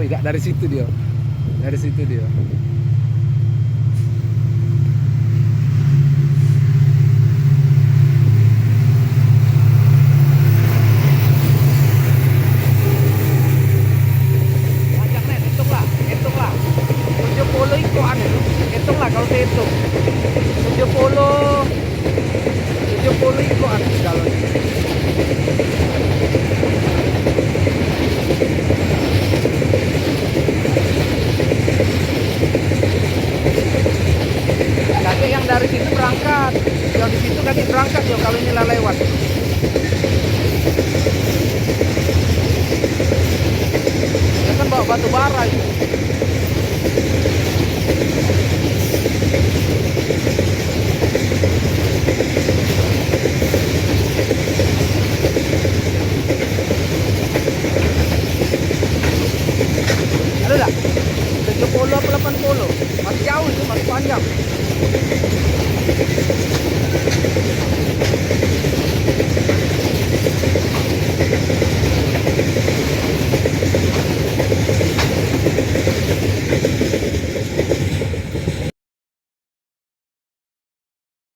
Wih, nggak dari situ dia. Dari situ dia. Banyak nih, hitunglah, hitunglah. 70 ikuan itu. Hitunglah kalau dihitung. 70 ikuan kalau kakek yang dari situ berangkat, yang di situ kakek berangkat ya kalau inilah lewat. Ya kan bawa batu bara itu. Ada nggak? 70 atau 80? Masih jauh itu, masih panjang.